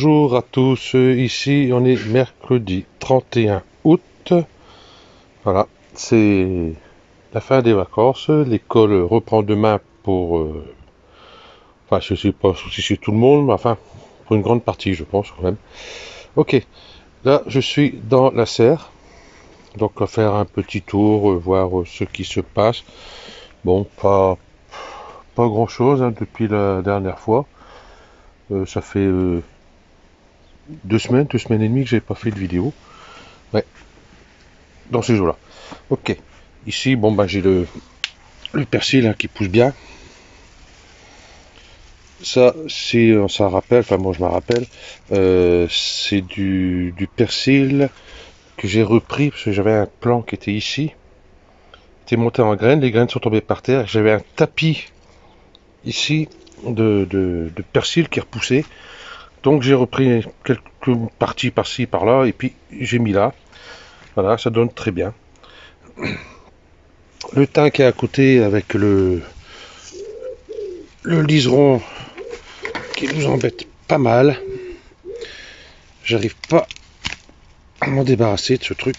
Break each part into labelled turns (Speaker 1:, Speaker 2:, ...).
Speaker 1: Bonjour à tous, ici on est mercredi 31 août, voilà, c'est la fin des vacances, l'école reprend demain pour, enfin je sais pas si c'est tout le monde, mais enfin pour une grande partie je pense quand même. Ok, là je suis dans la serre, donc on va faire un petit tour, voir ce qui se passe. Bon, pas grand chose depuis la dernière fois, ça fait 2 semaines et demie que j'ai pas fait de vidéo. Ouais, dans ces jours-là. Ok. Ici, bon bah j'ai le persil qui pousse bien. Ça, c'est, ça rappelle, enfin moi je me rappelle, c'est du persil que j'ai repris parce que j'avais un plant qui était ici, était monté en graines, les graines sont tombées par terre. J'avais un tapis ici de persil qui repoussait. Donc j'ai repris quelques parties par-ci par-là et puis j'ai mis là. Voilà, ça donne très bien. Le thym qui est à côté avec le liseron qui nous embête pas mal. J'arrive pas à m'en débarrasser de ce truc.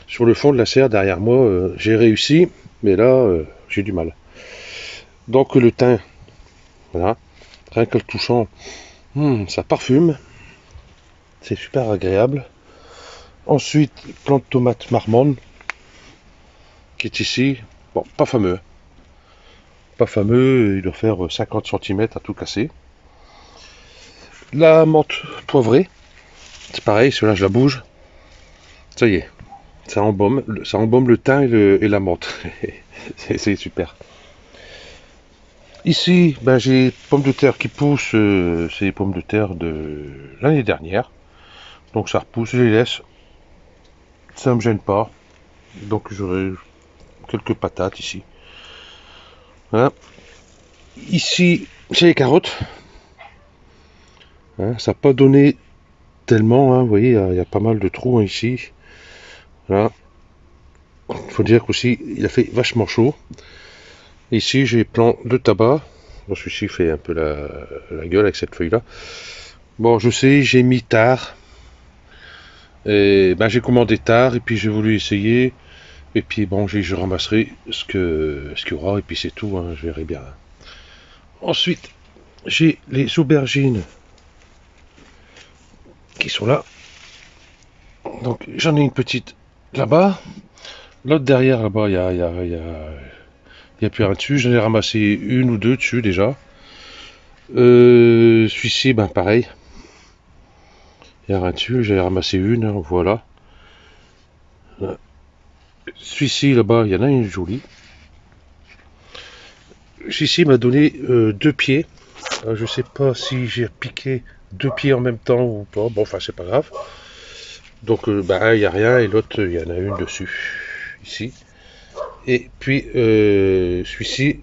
Speaker 1: Sur le fond de la serre derrière moi, j'ai réussi, mais là, j'ai du mal. Donc le thym, voilà, rien que le touchant, ça parfume. C'est super agréable. Ensuite, plante de tomate marmande, qui est ici. Bon, pas fameux. Pas fameux, il doit faire 50 cm à tout casser. La menthe poivrée, c'est pareil, celle-là je la bouge. Ça y est, ça embaume le thym et la menthe. C'est super. Ici, ben, j'ai pommes de terre qui poussent, c'est les pommes de terre de l'année dernière. Donc ça repousse, je les laisse. Ça me gêne pas. Donc j'aurai quelques patates ici. Voilà. Ici, j'ai les carottes. Hein, ça n'a pas donné tellement, vous voyez, il y a pas mal de trous ici. Voilà. Il faut dire qu'aussi, il a fait vachement chaud. Ici, j'ai plein de tabac. Bon, celui-ci fait un peu la gueule avec cette feuille-là. Bon, je sais, j'ai mis tard. Et ben, j'ai commandé tard et puis j'ai voulu essayer. Et puis bon, je ramasserai ce qu'il y aura et puis c'est tout, je verrai bien. Ensuite, j'ai les aubergines qui sont là. Donc j'en ai une petite là-bas. L'autre derrière là-bas, il y a plus rien dessus. J'en ai ramassé une ou deux dessus déjà. Celui-ci, ben pareil. Il n'y a rien dessus. J'ai ramassé une, voilà. Celui-ci là-bas, il y en a une jolie. Celui-ci m'a donné 2 pieds. Je sais pas si j'ai piqué 2 pieds en même temps ou pas. Bon, enfin, c'est pas grave. Donc, ben, il n'y a rien et l'autre, il y en a une dessus. Ici. Et puis, celui-ci,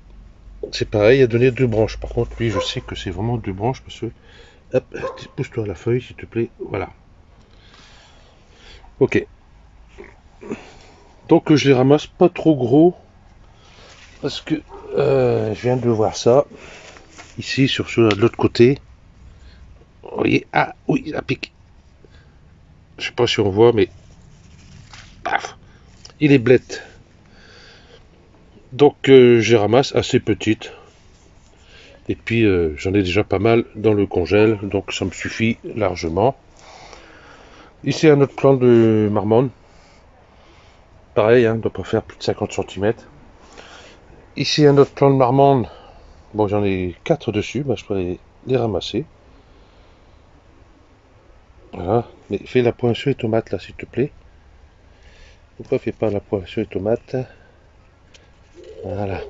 Speaker 1: c'est pareil, il a donné 2 branches. Par contre, lui, je sais que c'est vraiment 2 branches parce que. Hop, pousse-toi la feuille, s'il te plaît. Voilà. Ok. Donc, je les ramasse pas trop gros. Parce que je viens de voir ça. Ici, sur de l'autre côté. Vous voyez, ah oui, ça pique. Je sais pas si on voit, mais paf, il est blette. Donc je les ramasse assez petites. Et puis j'en ai déjà pas mal dans le congèle, donc ça me suffit largement. Ici un autre plant de marmande. Pareil, ne doit pas faire plus de 50 cm. Ici un autre plant de marmande. Bon, j'en ai 4 dessus, je pourrais les ramasser. Voilà, mais fais la poinçue et tomate là, s'il te plaît. Pourquoi fais pas la poinçue et tomate? Voilà.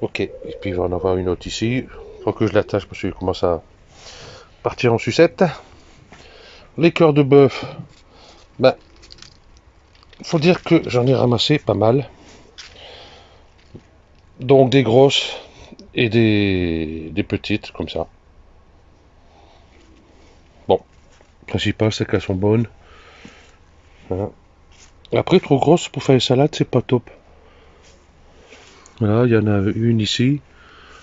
Speaker 1: Ok, et puis il va en avoir une autre ici. Il faut que je l'attache parce qu'il commence à partir en sucette. Les cœurs de bœuf, ben, faut dire que j'en ai ramassé pas mal. Donc des grosses et des petites, comme ça. Bon, le principal c'est qu'elles sont bonnes. Voilà. Après, trop grosses pour faire une salade, c'est pas top. Voilà, il y en a une ici.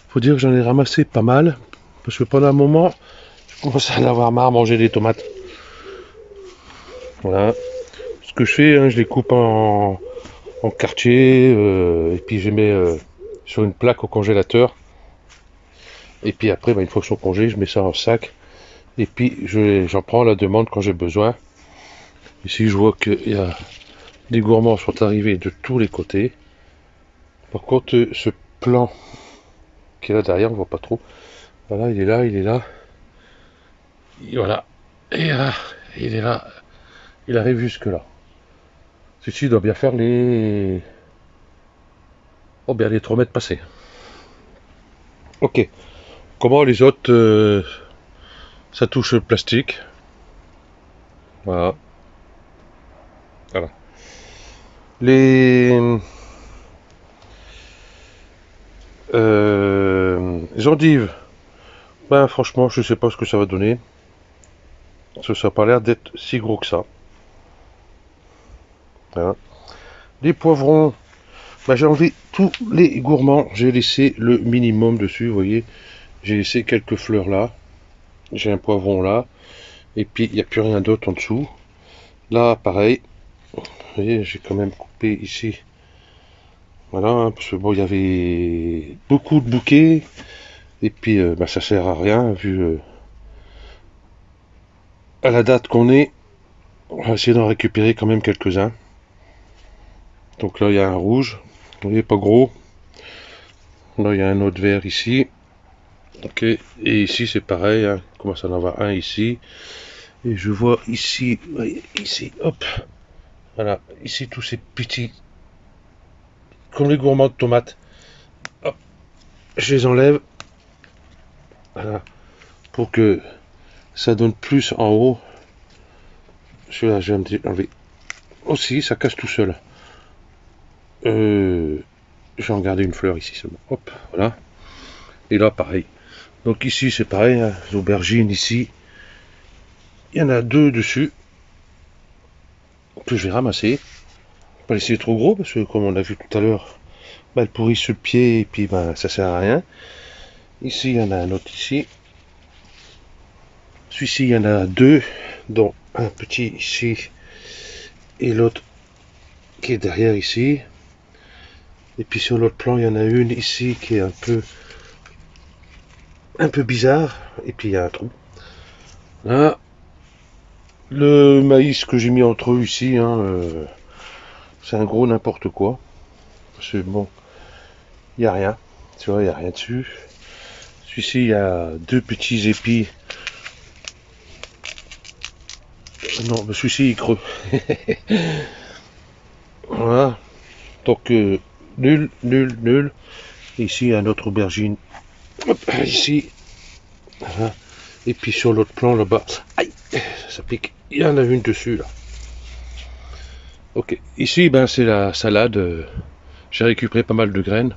Speaker 1: Faut dire que j'en ai ramassé pas mal. Parce que pendant un moment, je commence à en avoir marre à manger des tomates. Voilà. Ce que je fais, hein, je les coupe en quartiers, et puis je les mets sur une plaque au congélateur. Et puis après, une fois que sont congés, je mets ça en sac. Et puis j'en prends à la demande quand j'ai besoin. Ici, je vois qu'il y a des gourmands sont arrivés de tous les côtés. Par contre, ce plan qui est là derrière, on voit pas trop. Voilà, il est là, il est là. Et voilà. Et là, il est là. Il arrive jusque là. Ceci doit bien faire les... Oh, bien les 3 mètres passés. Ok. Comment les autres, ça touche le plastique. Voilà. Voilà. Les endives. Ben franchement, je sais pas ce que ça va donner. Ça n'a pas l'air d'être si gros que ça. Voilà. Les poivrons. Ben, j'ai enlevé tous les gourmands. J'ai laissé le minimum dessus, vous voyez. J'ai laissé quelques fleurs là. J'ai un poivron là. Et puis, il n'y a plus rien d'autre en dessous. Là, pareil. Vous voyez, j'ai quand même coupé ici. Voilà, hein, parce que bon, il y avait beaucoup de bouquets. Et puis, ça sert à rien, vu à la date qu'on est. On va essayer d'en récupérer quand même quelques-uns. Donc là, il y a un rouge. Vous voyez, pas gros. Là, il y a un autre vert ici. Ok, et ici, c'est pareil. Hein. Il commence à en avoir un ici. Et je vois ici, voyez, ici, hop. Voilà, ici, tous ces petits... Comme les gourmands de tomates. Hop, je les enlève. Voilà, pour que ça donne plus en haut. Celui-là, je vais enlever aussi, ça casse tout seul. Je vais en garder une fleur ici seulement. Hop, voilà. Et là, pareil. Donc ici, c'est pareil, hein, les aubergines ici. Il y en a 2 dessus que je vais ramasser. Pas laisser trop gros parce que comme on a vu tout à l'heure, elles pourrissent le pied et puis ça sert à rien. Ici, il y en a un autre ici. Celui-ci, il y en a 2, dont un petit ici et l'autre qui est derrière ici. Et puis sur l'autre plan, il y en a une ici qui est un peu bizarre. Et puis il y a un trou. Là, le maïs que j'ai mis entre eux ici, hein, c'est un gros n'importe quoi. Parce que bon, il n'y a rien. Tu vois, il n'y a rien dessus. Celui-ci, il y a 2 petits épis. Non, mais celui-ci, il creux. Voilà. Donc, nul, nul, nul. Ici, un autre aubergine. Hop, ici. Voilà. Et puis sur l'autre plan, là-bas. Aïe, ça pique. Il y en a une dessus, là. Ok. Ici, c'est la salade. J'ai récupéré pas mal de graines.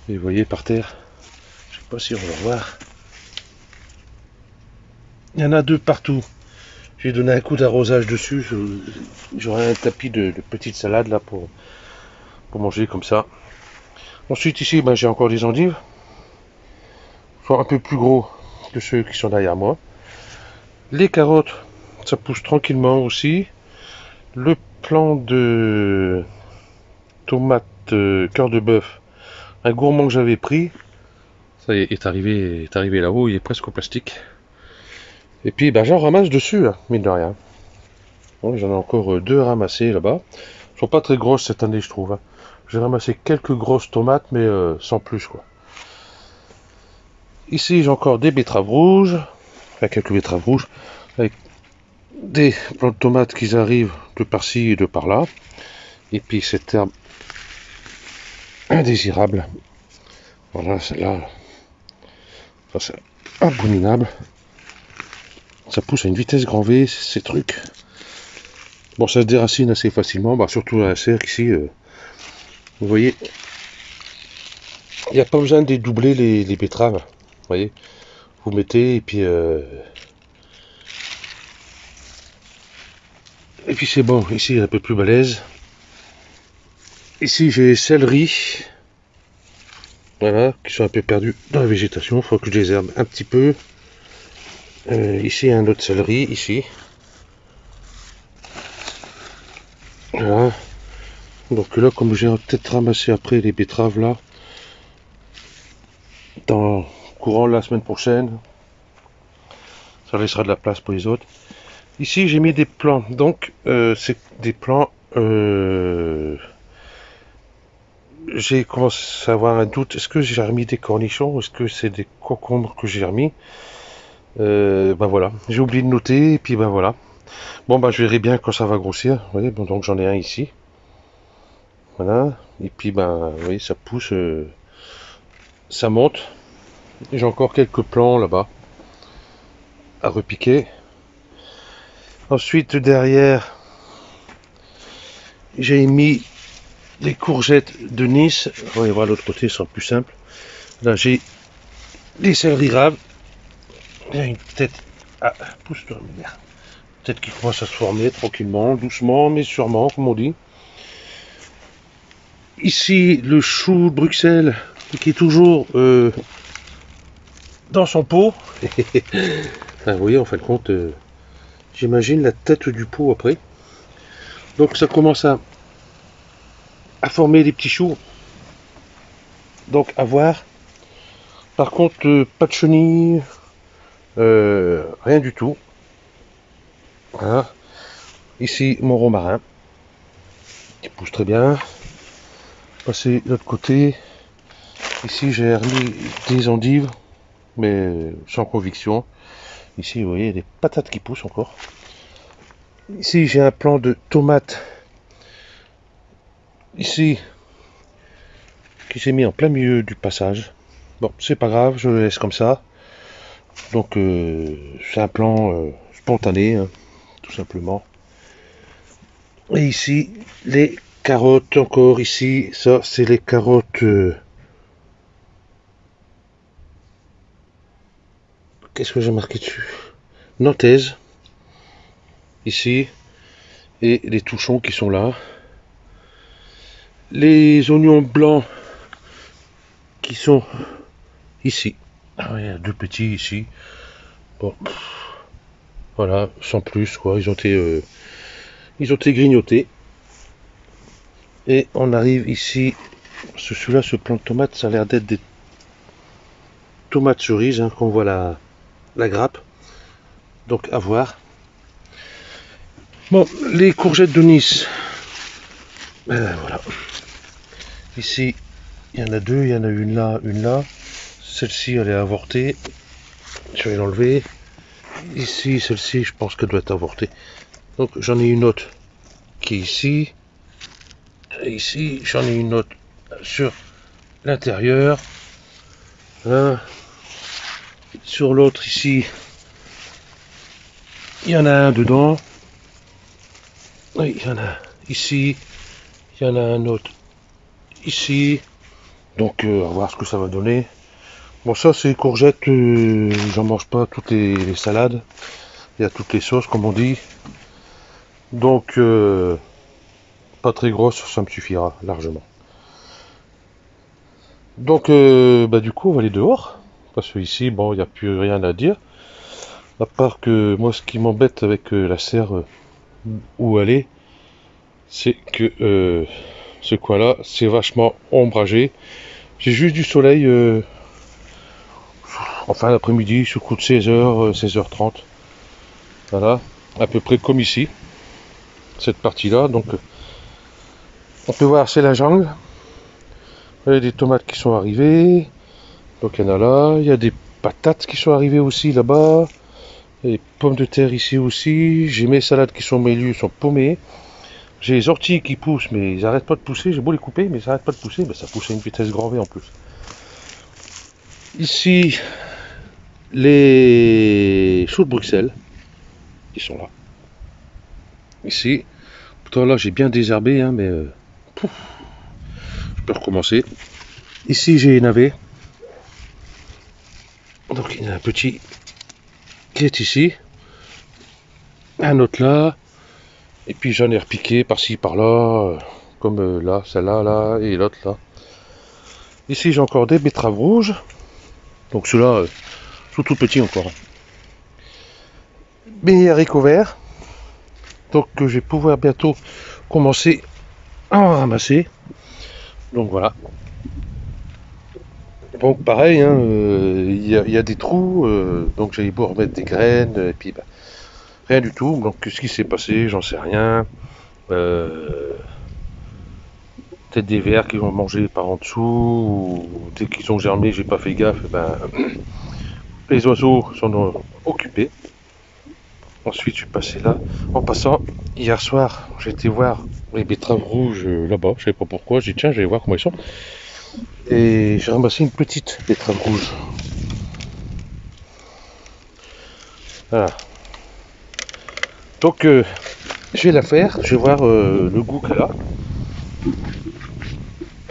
Speaker 1: Et vous voyez, par terre. Je sais pas si on va voir. Il y en a 2 partout. J'ai donné un coup d'arrosage dessus. J'aurai un tapis de petite salade là pour manger comme ça. Ensuite ici, j'ai encore des endives. Ils sont un peu plus gros que ceux qui sont derrière moi. Les carottes, ça pousse tranquillement aussi. Le plant de tomates cœur de bœuf, un gourmand que j'avais pris, ça y est arrivé là-haut, il est presque au plastique. Et puis j'en ramasse dessus, hein, mine de rien. Bon, j'en ai encore 2 ramassés là-bas. Elles sont pas très grosses cette année, je trouve. Hein. J'ai ramassé quelques grosses tomates, mais sans plus, quoi. Ici, j'ai encore des betteraves rouges. Enfin, quelques betteraves rouges. Avec des plants de tomates qui arrivent de par-ci et de par-là. Et puis cette herbe indésirable. Voilà, celle-là. C'est abominable. Ça pousse à une vitesse grand V, ces trucs. Bon, ça se déracine assez facilement. Surtout à la serre ici. Vous voyez, il n'y a pas besoin de dédoubler les betteraves. Vous voyez, vous mettez et puis c'est bon. Ici, il est un peu plus balèze. Ici, j'ai céleri. Voilà, qui sont un peu perdus dans la végétation. Il faut que je les herbe un petit peu. Ici, un autre céleri, ici. Voilà. Donc là, comme j'ai peut-être ramassé après les betteraves là, dans courant la semaine prochaine, ça laissera de la place pour les autres. Ici, j'ai mis des plants. Donc, c'est des plants. J'ai commencé à avoir un doute. Est-ce que j'ai remis des cornichons ou est-ce que c'est des concombres que j'ai remis? Ben voilà. J'ai oublié de noter et puis ben voilà. Bon, ben je verrai bien quand ça va grossir. Vous voyez, bon, donc j'en ai un ici. Voilà. Et puis ben, vous voyez, ça pousse, ça monte. J'ai encore quelques plants là-bas à repiquer. Ensuite, derrière, j'ai mis les courgettes de Nice. On va voir l'autre côté, ce sera plus simple. Là, j'ai des céleri raves. Il y a une tête. Ah, pousse-toi, merde. Tête qui commence à se former tranquillement, doucement, mais sûrement, comme on dit. Ici, le chou de Bruxelles qui est toujours dans son pot. Enfin, vous voyez, en fin de compte, j'imagine la tête du pot après. Donc ça commence à former des petits choux. Donc à voir. Par contre, pas de chenilles, rien du tout. Voilà. Ici, mon romarin, qui pousse très bien. Passer de l'autre côté. Ici, j'ai remis des endives, mais sans conviction. Ici, vous voyez, il y a des patates qui poussent encore. Ici, j'ai un plant de tomates. Ici, qui s'est mis en plein milieu du passage. Bon, c'est pas grave, je le laisse comme ça. Donc, c'est un plan spontané, hein, tout simplement. Et ici, les carottes encore ici. Ça, c'est les carottes... qu'est-ce que j'ai marqué dessus? Nantaises. Ici. Et les touchons qui sont là. Les oignons blancs qui sont ici. Ah, il y a deux petits ici. Bon. Voilà, sans plus, quoi. Ils ont été grignotés. Et on arrive ici. Celui-là, ce plant de tomates, ça a l'air d'être des tomates cerises, hein, qu'on voit la grappe. Donc à voir. Bon, les courgettes de Nice. Voilà. Ici, il y en a deux, il y en a une là, une là. Celle-ci, elle est avortée. Je vais l'enlever. Ici, celle-ci, je pense qu'elle doit être avortée. Donc j'en ai une autre qui est ici. Et ici, j'en ai une autre sur l'intérieur. Là. Sur l'autre ici, il y en a un dedans. Oui, il y en a un ici. Il y en a un autre ici. Donc, on va voir ce que ça va donner. Bon, ça, c'est les courgettes. J'en mange pas toutes les salades. Il y a toutes les sauces, comme on dit. Donc, pas très grosse, ça me suffira largement. Donc, du coup, on va aller dehors. Parce que ici, bon, il n'y a plus rien à dire. À part que moi, ce qui m'embête avec la serre où elle est, c'est que ce coin-là, c'est vachement ombragé. J'ai juste du soleil en fin d'après-midi, sur coup de 16h, 16h30. Voilà, à peu près comme ici, cette partie-là. Donc, on peut voir, c'est la jungle. Il y a des tomates qui sont arrivées. Donc, il y en a là. Il y a des patates qui sont arrivées aussi là-bas. Il y a des pommes de terre ici aussi. J'ai mes salades qui sont au milieu, sont paumées. J'ai les orties qui poussent, mais ils n'arrêtent pas de pousser. J'ai beau les couper, mais ils n'arrêtent pas de pousser. Ben, ça pousse à une vitesse grand V en plus. Ici, les choux de Bruxelles, qui sont là. Ici, pourtant là j'ai bien désherbé, hein, mais je peux recommencer. Ici j'ai les navets. Donc il y en a un petit qui est ici. Un autre là. Et puis j'en ai repiqué par-ci par-là. Comme là, celle-là, là, et l'autre là. Ici j'ai encore des betteraves rouges. Donc ceux-là, sont tout petits encore. Mes haricots verts. Donc je vais pouvoir bientôt commencer à en ramasser. Donc voilà. Donc pareil, hein, y a des trous, donc j'allais beau remettre des graines, et puis bah, rien du tout. Donc ce qui s'est passé, j'en sais rien. Peut-être des vers qui ont mangé par en dessous, ou dès qu'ils ont germé, j'ai pas fait gaffe, et ben, les oiseaux s'en ont occupés. Ensuite, je suis passé là. En passant, hier soir, j'ai été voir les betteraves rouges là-bas, je sais pas pourquoi, j'ai dit tiens, je vais voir comment ils sont. Et j'ai ramassé une petite betterave rouge. Voilà. Donc, je vais la faire, je vais voir le goût qu'elle a.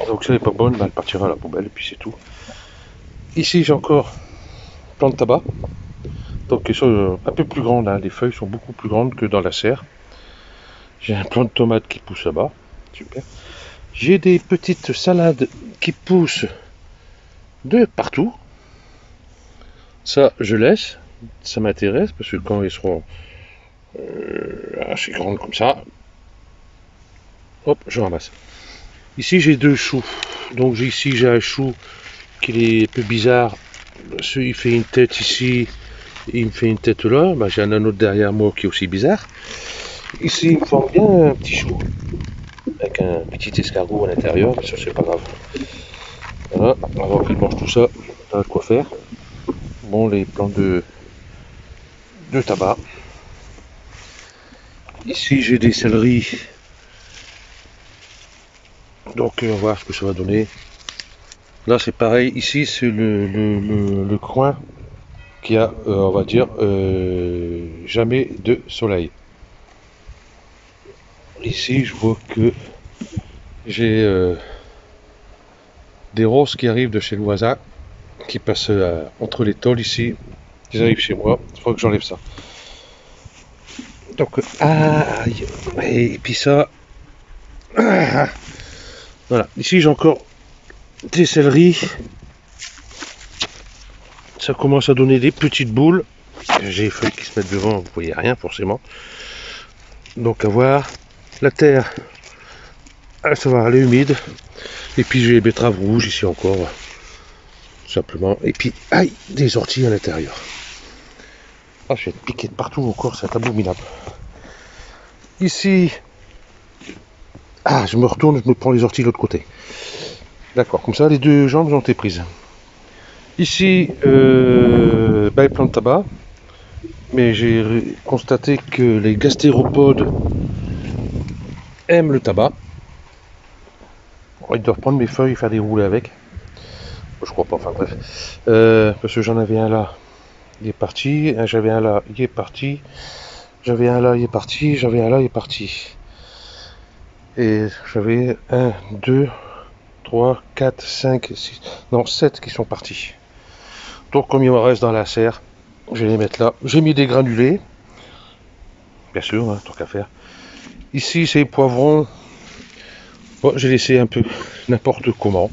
Speaker 1: Donc, si elle n'est pas bonne, ben, elle partira à la poubelle, et puis c'est tout. Ici, j'ai encore plante de tabac. Donc, ils sont un peu plus grandes, hein. Les feuilles sont beaucoup plus grandes que dans la serre. J'ai un plant de tomate qui pousse là-bas. Super. J'ai des petites salades qui poussent de partout. Ça, je laisse. Ça m'intéresse parce que quand ils seront assez grandes comme ça, hop, je ramasse. Ici, j'ai deux choux. Donc, ici, j'ai un chou qui est un peu bizarre. Il fait une tête ici, il me fait une tête là. Ben, j'ai un autre derrière moi qui est aussi bizarre. Ici, il me forme bien un petit chou avec un petit escargot à l'intérieur, mais ça, c'est pas grave. Voilà, avant qu'il mange tout ça, on a de quoi faire. Bon, les plants de tabac. Ici, j'ai des céleris. Donc, on va voir ce que ça va donner. Là, c'est pareil. Ici, c'est le coin qui a, on va dire, jamais de soleil. Ici, je vois que j'ai des roses qui arrivent de chez le voisin, qui passent entre les tôles ici. Ils arrivent chez moi. Il faut que j'enlève ça. Donc, et puis ça. Voilà. Ici, j'ai encore des céleris. Ça commence à donner des petites boules. J'ai les feuilles qui se mettent devant, vous voyez rien forcément. Donc à voir. La terre, ça va, elle est humide. Et puis j'ai les betteraves rouges ici encore. Tout simplement. Et puis, aïe, des orties à l'intérieur. Ah, je vais être piqué de partout encore, c'est abominable. Ici, je me retourne, je me prends les orties de l'autre côté. D'accord, comme ça les deux jambes ont été prises. Ici, les plantes de tabac. Mais j'ai constaté que les gastéropodes aiment le tabac. Ils doivent prendre mes feuilles et faire des roulés avec. Je crois pas, enfin bref. Parce que j'en avais un là, il est parti. J'avais un là, il est parti. J'avais un là, il est parti. J'avais un là, il est parti. Et j'avais 1, 2, 3, 4, 5, 6, non 7 qui sont partis. Donc comme il me reste dans la serre, je vais les mettre là. J'ai mis des granulés. Bien sûr, hein, tant qu'à faire. Ici, c'est les poivrons. Bon, j'ai laissé un peu n'importe comment.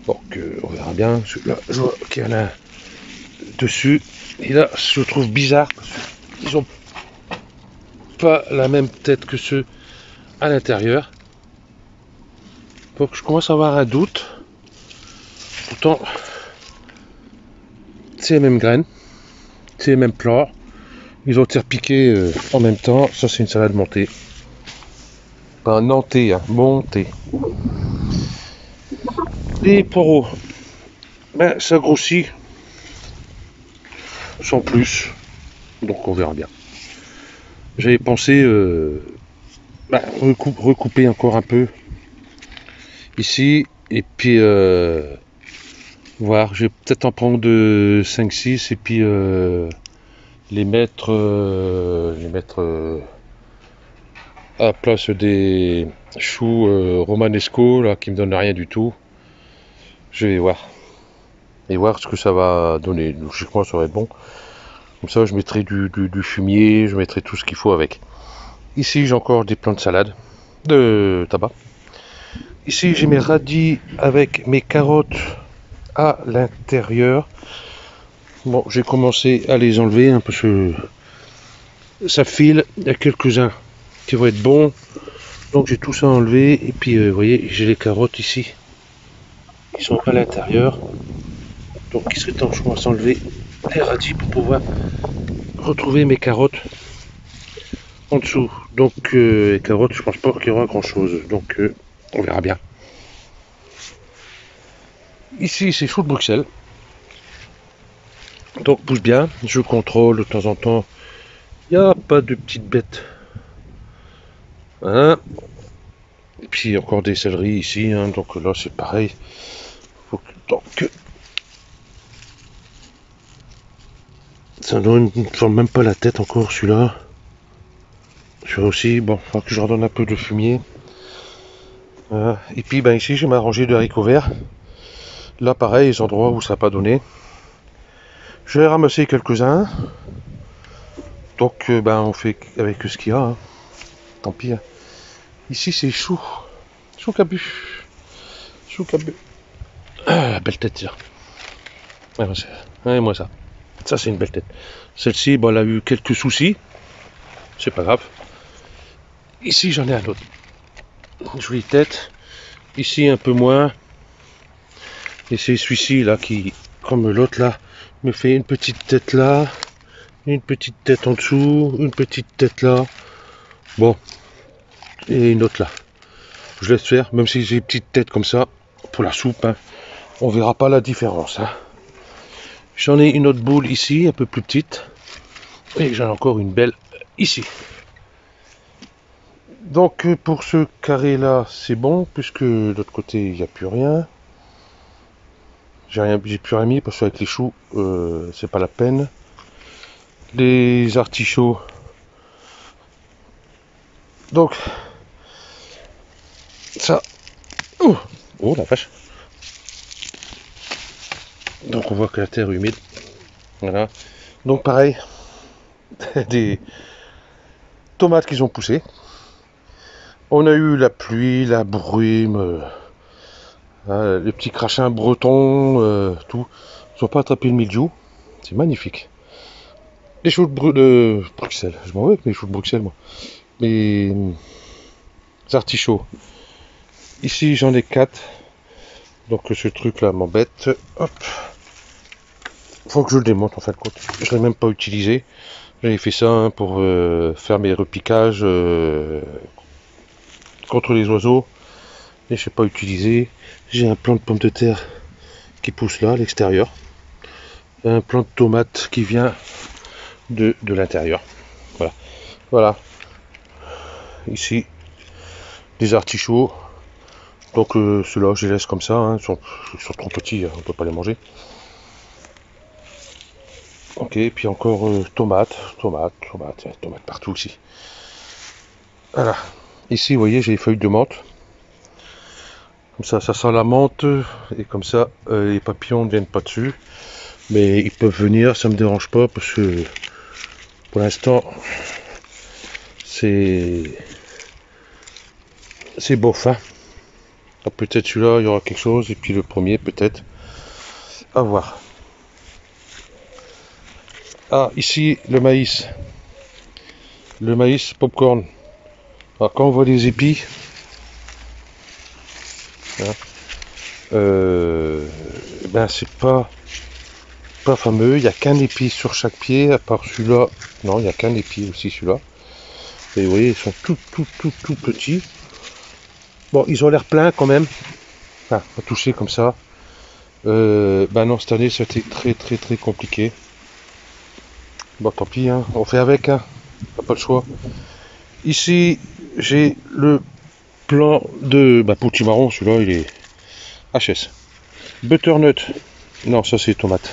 Speaker 1: Donc, on verra bien. Celui-là, je vois qu'il y en a un dessus. Et là, je trouve bizarre parce qu'ils ont pas la même tête que ceux à l'intérieur. Donc, je commence à avoir un doute. Pourtant, c'est les mêmes graines, c'est les mêmes plants. Ils ont été repiqués en même temps. Ça, c'est une salade montée. Pas nantée, hein, montée. Les poireaux, ben, ça grossit sans plus. Donc, on verra bien. J'avais pensé recouper encore un peu ici. Et puis, voir. Je vais peut-être en prendre de 5-6 et puis les mettre à la place des choux romanesco là, qui me donnent rien du tout. Je vais voir. Et voir ce que ça va donner. Logiquement, ça va être bon. Comme ça, je mettrai du fumier, je mettrai tout ce qu'il faut avec. Ici, j'ai encore des plants de salade, de tabac. Ici j'ai mes radis avec mes carottes à l'intérieur. Bon, j'ai commencé à les enlever hein, parce que ça file. Il y a quelques-uns qui vont être bons. Donc j'ai tout ça enlevé. Et puis vous voyez, j'ai les carottes ici qui sont à l'intérieur. Donc il serait temps je commence à enlever les radis pour pouvoir retrouver mes carottes en dessous. Donc les carottes, je pense pas qu'il y aura grand chose. Donc on verra bien. Ici c'est chou de Bruxelles. Donc pousse bien, je contrôle de temps en temps. Il n'y a pas de petites bêtes. Hein. Et puis encore des céleris ici, hein, donc là c'est pareil. Faut que ça ne sent même pas la tête encore celui-là. Celui-là aussi, bon, il faut que je redonne un peu de fumier. Et puis ben ici j'ai ma rangée de haricots verts. Là pareil, les endroits où ça n'a pas donné. J'ai ramassé quelques-uns. Donc ben on fait avec ce qu'il y a. Hein. Tant pis. Hein. Ici c'est chou. Chou cabu. Chou cabu. Ah, belle tête ça. Ouais, moi ça. Ça c'est une belle tête. Celle-ci, bon, elle a eu quelques soucis. C'est pas grave. Ici j'en ai un autre. Une jolie tête. Ici un peu moins. Et c'est celui-ci là qui, comme l'autre là, me fait une petite tête là. Une petite tête en dessous. Une petite tête là. Bon. Et une autre là. Je laisse faire. Même si j'ai une petite tête comme ça. Pour la soupe. Hein, on verra pas la différence. Hein. J'en ai une autre boule ici, un peu plus petite. Et j'en ai encore une belle ici. Donc pour ce carré là, c'est bon, puisque de l'autre côté, il n'y a plus rien. J'ai plus rien mis, parce qu'avec les choux, c'est pas la peine. Les artichauts. Donc, ça... Oh la vache. Donc on voit que la terre est humide. Voilà. Donc pareil, des tomates qui ont poussé. On a eu la pluie, la brume, les petits crachins bretons, tout. Ils n'ont pas attrapé le mildiou. C'est magnifique. Les choux de Bruxelles. Je m'en vais avec mes choux de Bruxelles, moi. Les artichauts. Ici, j'en ai 4. Donc ce truc-là m'embête. Hop. Faut que je le démonte en fin de compte. Je ne l'ai même pas utilisé. J'avais fait ça hein, pour faire mes repiquages contre les oiseaux. Et je ne sais pas utiliser. J'ai un plant de pommes de terre qui pousse là, à l'extérieur. Un plant de tomate qui vient de l'intérieur. Voilà. Voilà. Ici, des artichauts. Donc ceux-là, je les laisse comme ça. Hein. Ils sont trop petits, hein, on ne peut pas les manger. Ok, puis encore tomates partout ici. Voilà. Ici, vous voyez, j'ai les feuilles de menthe. Comme ça sent la menthe. Et comme ça, les papillons ne viennent pas dessus. Mais ils peuvent venir, ça me dérange pas parce que pour l'instant, c'est bof. Hein. Peut-être celui-là, il y aura quelque chose. Et puis le premier, peut-être. À voir. Ah, ici, le maïs. Le maïs popcorn. Alors, quand on voit les épis, hein, ben c'est pas fameux. Il n'y a qu'un épi sur chaque pied, à part celui-là. Non, il n'y a qu'un épi aussi, celui-là. Et vous voyez, ils sont tout petits. Bon, ils ont l'air pleins quand même. Enfin, à toucher comme ça. Ben non, cette année, c'était très compliqué. Bon, tant pis, hein. On fait avec, hein. On n'a pas le choix. Ici, j'ai le plan de potimarron, celui-là, il est HS. Butternut. Non, ça c'est tomate.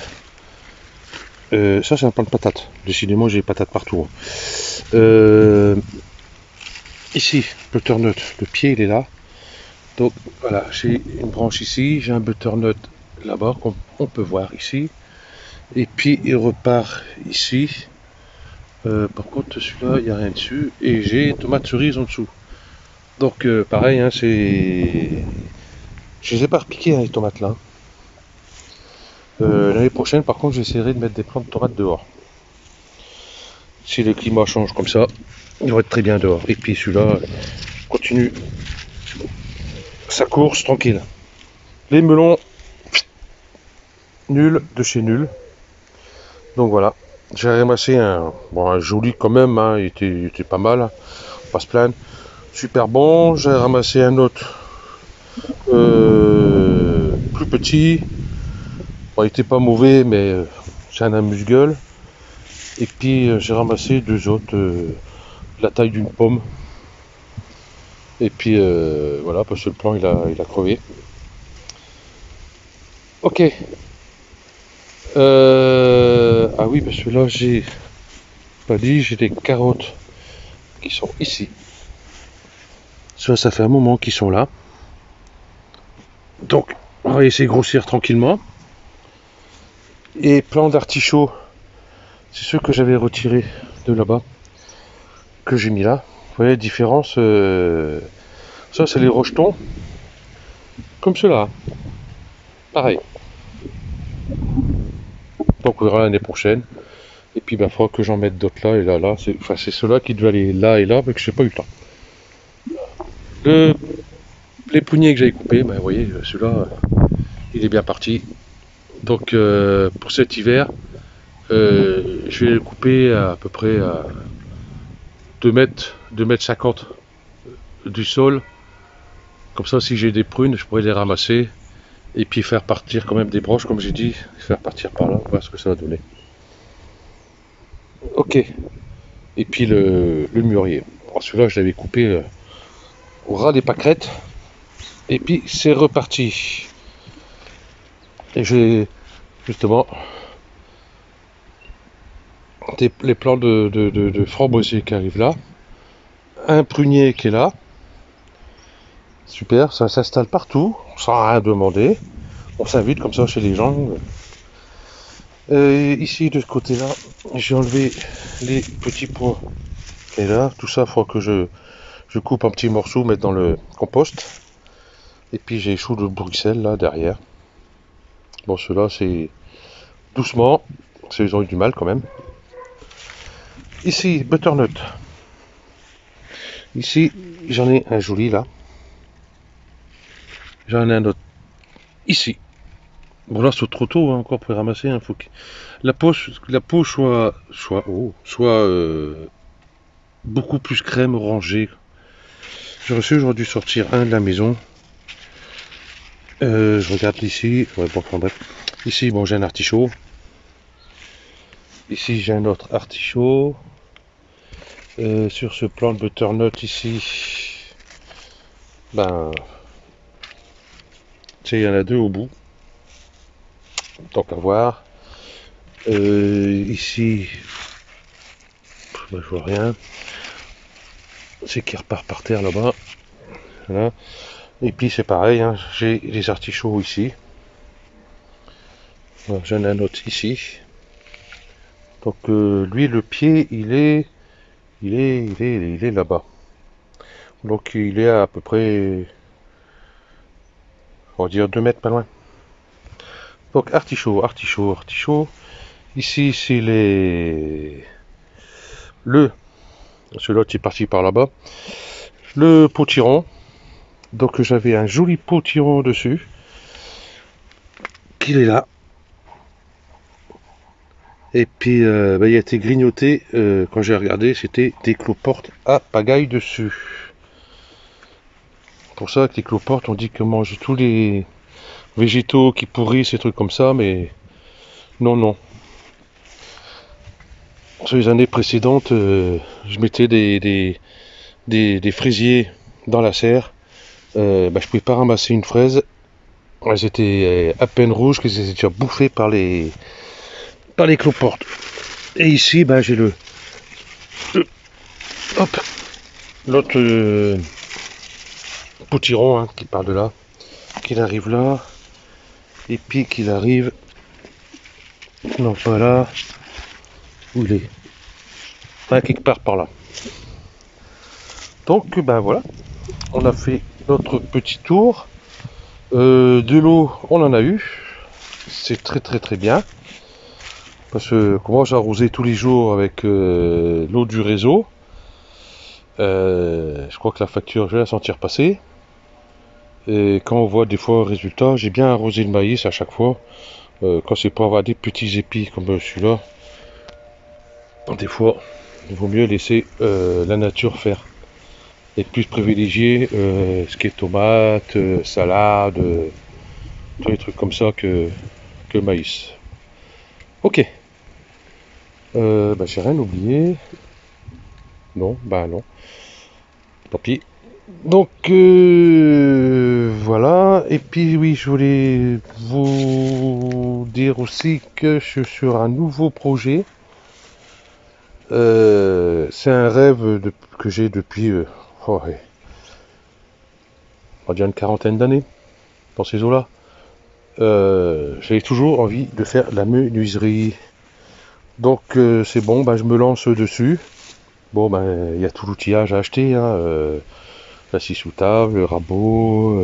Speaker 1: Ça c'est un plan de patates. Décidément, j'ai des patates partout. Hein. Ici, butternut. Le pied, il est là. Donc, voilà, j'ai une branche ici. J'ai un butternut là-bas, qu'on peut voir ici. Et puis, il repart ici. Par contre, celui-là, il n'y a rien dessus. Et j'ai tomate cerise en dessous. Donc pareil, hein, c'est... Je les ai pas repiquées, hein, les tomates là. L'année prochaine, par contre, j'essaierai de mettre des plants de tomates dehors. Si le climat change comme ça, il va être très bien dehors. Et puis celui-là continue sa course tranquille. Les melons, nul de chez nul. Donc voilà, j'ai ramassé un joli quand même, hein, il était pas mal, hein, pas se plaindre. Super bon, j'ai ramassé un autre plus petit. Bon, il était pas mauvais, mais c'est un amuse-gueule. Et puis j'ai ramassé deux autres, la taille d'une pomme. Et puis voilà, parce que le plan il a crevé. Ok. Ah oui, parce que là j'ai pas dit, j'ai des carottes qui sont ici. Ça fait un moment qu'ils sont là. Donc, on va essayer de grossir tranquillement. Et plants d'artichaut, c'est ceux que j'avais retirés de là-bas, que j'ai mis là. Vous voyez la différence, ça c'est les rejetons, comme ceux-là. Pareil. Donc on verra l'année prochaine. Et puis il faudra que j'en mette d'autres là et là. C'est ceux-là qui devaient aller là et là, mais que j'ai pas eu le temps. Les pruniers que j'avais coupés, vous voyez, celui-là, il est bien parti. Donc pour cet hiver, je vais le couper à peu près à 2 mètres 50 du sol. Comme ça, si j'ai des prunes, je pourrais les ramasser et puis faire partir quand même des branches, comme j'ai dit, faire partir par là, voir ce que ça va donner. Ok. Et puis le mûrier. Bon, celui-là, je l'avais coupé au ras des pâquerettes. Et puis c'est reparti. Et j'ai justement les plants de framboisier qui arrivent là. Un prunier qui est là. Super, ça s'installe partout, sans rien demander. On s'invite comme ça chez les gens. Ici, de ce côté-là, j'ai enlevé les petits pois qui est là. Tout ça, il faut que je coupe en petits morceaux, mettre dans le compost. Et puis j'ai les choux de Bruxelles là derrière. Bon, ceux-là, c'est doucement. Ils ont eu du mal quand même. Ici, butternut. Ici, j'en ai un joli là. J'en ai un autre ici. Bon là c'est trop tôt hein, encore pour les ramasser. Hein, faut que la peau soit beaucoup plus crème orangée. J'aurais dû sortir un de la maison. Je regarde ici. Ouais, bon, enfin, bref. Ici bon j'ai un artichaut. Ici j'ai un autre artichaut. Sur ce plant de butternut ici, ben, tu sais, il y en a deux au bout. Tant qu'à voir. Ici, ben, je vois rien. C'est qui repart par terre là-bas. Voilà. Et puis c'est pareil, hein, j'ai les artichauts ici. Voilà, j'en ai un autre ici. Donc lui, le pied, il est là-bas. Donc il est à peu près, on va dire 2 mètres pas loin. Donc artichaut. Ici c'est celui-là qui est parti par là-bas. Le potiron. Donc j'avais un joli potiron dessus. Qu'il est là. Et puis il a été grignoté quand j'ai regardé, c'était des cloportes à pagaille dessus. Pour ça que les cloportes, on dit qu'on mange tous les végétaux qui pourrissent, ces trucs comme ça, mais non. Sur les années précédentes, je mettais des fraisiers dans la serre. Je pouvais pas ramasser une fraise. Elles étaient à peine rouges, qu'elles étaient déjà bouffées par les cloportes. Et ici, j'ai l'autre potiron hein, qui part de là, qu'il arrive là, et puis qu'il arrive, non pas là, où il est, quelque part par là. Donc voilà, on a fait notre petit tour. De l'eau, on en a eu. C'est très très très bien. Parce que moi j'arrosais tous les jours avec l'eau du réseau. Je crois que la facture, je vais la sentir passer. Et quand on voit des fois le résultat, j'ai bien arrosé le maïs à chaque fois. Quand c'est pour avoir des petits épis comme celui-là, des fois, il vaut mieux laisser la nature faire. Et plus privilégier ce qui est tomates, salade, tous les trucs comme ça que le maïs. Ok. J'ai rien oublié. Non, bah non. Tant pis. Donc voilà. Et puis oui, je voulais vous dire aussi que je suis sur un nouveau projet. C'est un rêve que j'ai depuis on va dire une quarantaine d'années dans ces eaux-là. J'avais toujours envie de faire la menuiserie. Donc c'est bon, je me lance dessus. Bon, il y a tout l'outillage à acheter, hein, la scie sous table, le rabot,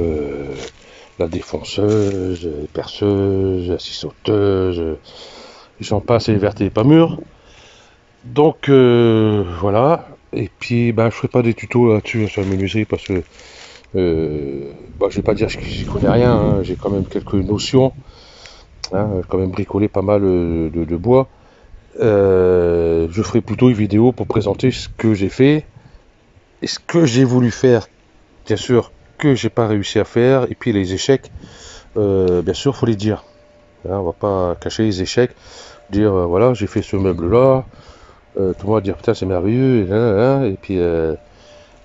Speaker 1: la défonceuse, les perceuses, la scie sauteuse, j'en passe et les vertes et les pas mûres. Donc voilà. Et puis je ferai pas des tutos là-dessus sur la menuiserie parce que je vais pas dire que j'y connais rien, hein, j'ai quand même quelques notions. Hein, j'ai quand même bricolé pas mal de bois. Je ferai plutôt une vidéo pour présenter ce que j'ai fait et ce que j'ai voulu faire, bien sûr, que j'ai pas réussi à faire, et puis les échecs, bien sûr, faut les dire. Hein, on va pas cacher les échecs, dire voilà, j'ai fait ce meuble là, tout le monde va dire putain c'est merveilleux, et puis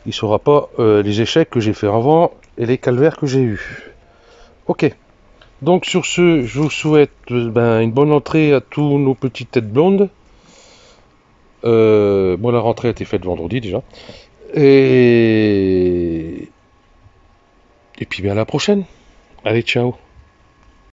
Speaker 1: il saura pas les échecs que j'ai fait avant et les calvaires que j'ai eu. Ok. Donc sur ce, je vous souhaite une bonne entrée à tous nos petites têtes blondes. Moi la rentrée a été faite vendredi déjà. Et puis à la prochaine. Allez, ciao.